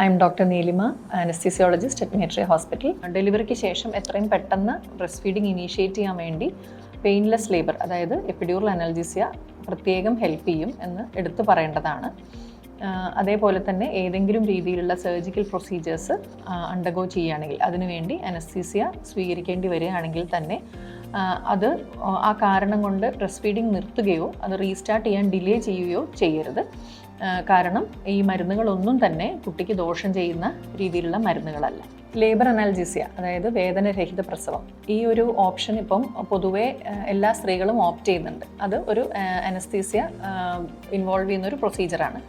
I am doctor Neelima, anaesthesiologist at Maitri hospital. ഡെലിവറിക്ക് ശേഷം എത്രയും പെട്ടെന്ന് ബ്രസ്റ്റ് ഫീഡിങ് ഇനീഷ്യേറ്റ് ചെയ്യാൻ വേണ്ടി പെയിൻലെസ് ലേബർ, അതായത് എപ്പിഡ്യൂറൽ അനൽജീസിയ പ്രത്യേകം ഹെൽപ്പ് ചെയ്യും എന്ന് എടുത്തു പറയേണ്ടതാണ്. അതേപോലെ തന്നെ ഏതെങ്കിലും രീതിയിലുള്ള സർജിക്കൽ പ്രൊസീജിയേഴ്സ് അണ്ടർഗോ ചെയ്യുകയാണെങ്കിൽ അതിനുവേണ്ടി അനസ്തീസിയ സ്വീകരിക്കേണ്ടി വരികയാണെങ്കിൽ തന്നെ അത് ആ കാരണം കൊണ്ട് ബ്രസ്റ്റ് ഫീഡിങ് നിർത്തുകയോ അത് റീസ്റ്റാർട്ട് ചെയ്യാൻ ഡിലേ ചെയ്യുകയോ ചെയ്യരുത്. കാരണം ഈ മരുന്നുകളൊന്നും തന്നെ കുട്ടിക്ക് ദോഷം ചെയ്യുന്ന രീതിയിലുള്ള മരുന്നുകളല്ല. ലേബർ അനാൽജീസിയ, അതായത് വേദനരഹിത പ്രസവം, ഈ ഒരു ഓപ്ഷൻ ഇപ്പം പൊതുവേ എല്ലാ സ്ത്രീകളും ഓപ്റ്റ് ചെയ്യുന്നുണ്ട്. അത് ഒരു അനസ്തീസിയ ഇൻവോൾവ് ചെയ്യുന്ന ഒരു പ്രൊസീജിയറാണ്.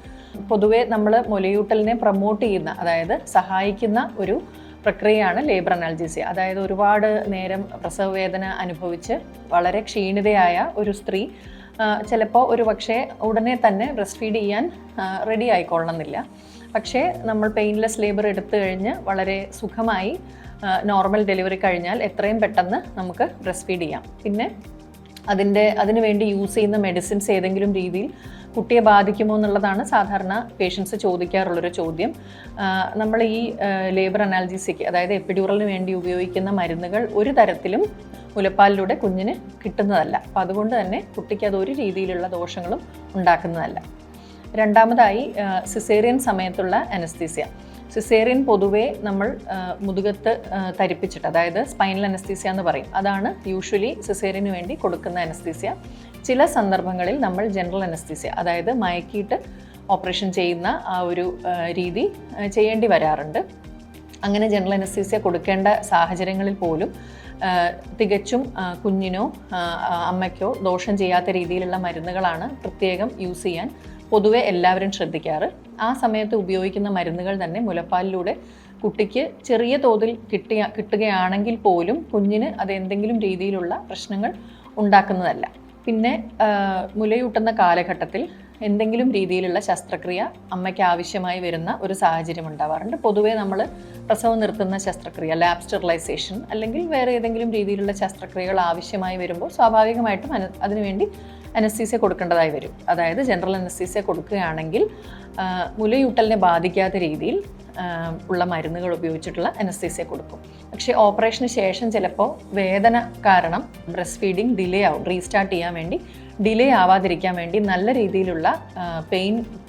പൊതുവേ നമ്മൾ മുലയൂട്ടലിനെ പ്രൊമോട്ട് ചെയ്യുന്ന, അതായത് സഹായിക്കുന്ന ഒരു പ്രക്രിയയാണ് ലേബർ അനാൽജീസിയ. അതായത് ഒരുപാട് നേരം പ്രസവ വേദന അനുഭവിച്ച് വളരെ ക്ഷീണിതയായ ഒരു സ്ത്രീ ചിലപ്പോൾ ഒരു പക്ഷേ ഉടനെ തന്നെ ബ്രസ്റ്റ് ഫീഡ് ചെയ്യാൻ റെഡി ആയിക്കൊള്ളണമെന്നില്ല. പക്ഷേ നമ്മൾ പെയിൻലെസ് ലേബർ എടുത്തു കഴിഞ്ഞ് വളരെ സുഖമായി നോർമൽ ഡെലിവറി കഴിഞ്ഞാൽ എത്രയും പെട്ടെന്ന് നമുക്ക് ബ്രസ്റ്റ് ഫീഡ് ചെയ്യാം. പിന്നെ അതിന് വേണ്ടി യൂസ് ചെയ്യുന്ന മെഡിസിൻസ് ഏതെങ്കിലും രീതിയിൽ കുട്ടിയെ ബാധിക്കുമോ എന്നുള്ളതാണ് സാധാരണ പേഷ്യൻസ് ചോദിക്കാറുള്ളൊരു ചോദ്യം. നമ്മൾ ഈ ലേബർ അനാൽജീസിക്ക്, അതായത് എപ്പിഡ്യൂറലിന് വേണ്ടി ഉപയോഗിക്കുന്ന മരുന്നുകൾ ഒരു തരത്തിലും മുലപ്പാലിലൂടെ കുഞ്ഞിന് കിട്ടുന്നതല്ല. അപ്പം അതുകൊണ്ട് തന്നെ കുട്ടിക്ക് അതൊരു രീതിയിലുള്ള ദോഷങ്ങളും ഉണ്ടാക്കുന്നതല്ല. രണ്ടാമതായി സിസേറിയൻ സമയത്തുള്ള അനസ്തീസിയ. സിസേറിയൻ പൊതുവേ നമ്മൾ മുതുകത്ത് തരിപ്പിച്ചിട്ട്, അതായത് സ്പൈനൽ അനസ്തീസിയ എന്ന് പറയും. അതാണ് യൂഷ്വലി സിസേറിയന് വേണ്ടി കൊടുക്കുന്ന അനസ്തീസിയ. ചില സന്ദർഭങ്ങളിൽ നമ്മൾ ജനറൽ അനസ്തീസിയ, അതായത് മയക്കിയിട്ട് ഓപ്പറേഷൻ ചെയ്യുന്ന ആ ഒരു രീതി ചെയ്യേണ്ടി വരാറുണ്ട്. അങ്ങനെ ജനറൽ അനസ്തീസിയ കൊടുക്കേണ്ട സാഹചര്യങ്ങളിൽ പോലും തികച്ചും കുഞ്ഞിനോ അമ്മയ്ക്കോ ദോഷം ചെയ്യാത്ത രീതിയിലുള്ള മരുന്നുകളാണ് പ്രത്യേകം യൂസ് ചെയ്യാൻ പൊതുവെ എല്ലാവരും ശ്രദ്ധിക്കാറ്. ആ സമയത്ത് ഉപയോഗിക്കുന്ന മരുന്നുകൾ തന്നെ മുലപ്പാലിലൂടെ കുട്ടിക്ക് ചെറിയ തോതിൽ കിട്ടുകയാണെങ്കിൽ പോലും കുഞ്ഞിന് അത് എന്തെങ്കിലും രീതിയിലുള്ള പ്രശ്നങ്ങൾ ഉണ്ടാക്കുന്നതല്ല. പിന്നെ മുലയൂട്ടുന്ന കാലഘട്ടത്തിൽ എന്തെങ്കിലും രീതിയിലുള്ള ശസ്ത്രക്രിയ അമ്മയ്ക്ക് ആവശ്യമായി വരുന്ന ഒരു സാഹചര്യം ഉണ്ടാവാറുണ്ട്. പൊതുവേ നമ്മൾ പ്രസവം നിർത്തുന്ന ശസ്ത്രക്രിയ, ലാബ് സ്റ്റെറിലൈസേഷൻ അല്ലെങ്കിൽ വേറെ ഏതെങ്കിലും രീതിയിലുള്ള ശസ്ത്രക്രിയകൾ ആവശ്യമായി വരുമ്പോൾ സ്വാഭാവികമായിട്ടും അതിനുവേണ്ടി അനസ്തീസിയ കൊടുക്കേണ്ടതായി വരും. അതായത് ജനറൽ അനസ്തീസിയ കൊടുക്കുകയാണെങ്കിൽ മുലയൂട്ടലിനെ ബാധിക്കാത്ത രീതിയിൽ ഉള്ള മരുന്നുകൾ ഉപയോഗിച്ചിട്ടുള്ള അനസ്തീസിയ കൊടുക്കും. പക്ഷേ ഓപ്പറേഷന് ശേഷം ചിലപ്പോൾ വേദന കാരണം ബ്രസ്റ്റ് ഫീഡിങ് ഡിലേ ആവും. റീസ്റ്റാർട്ട് ചെയ്യാൻ വേണ്ടി ഡിലേ ആവാതിരിക്കാൻ വേണ്ടി നല്ല രീതിയിലുള്ള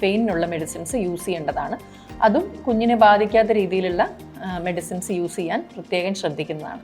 പെയിനുള്ള മെഡിസിൻസ് യൂസ് ചെയ്യേണ്ടതാണ്. അതും കുഞ്ഞിനെ ബാധിക്കാത്ത രീതിയിലുള്ള മെഡിസിൻസ് യൂസ് ചെയ്യാൻ പ്രത്യേകം ശ്രദ്ധിക്കുന്നതാണ്.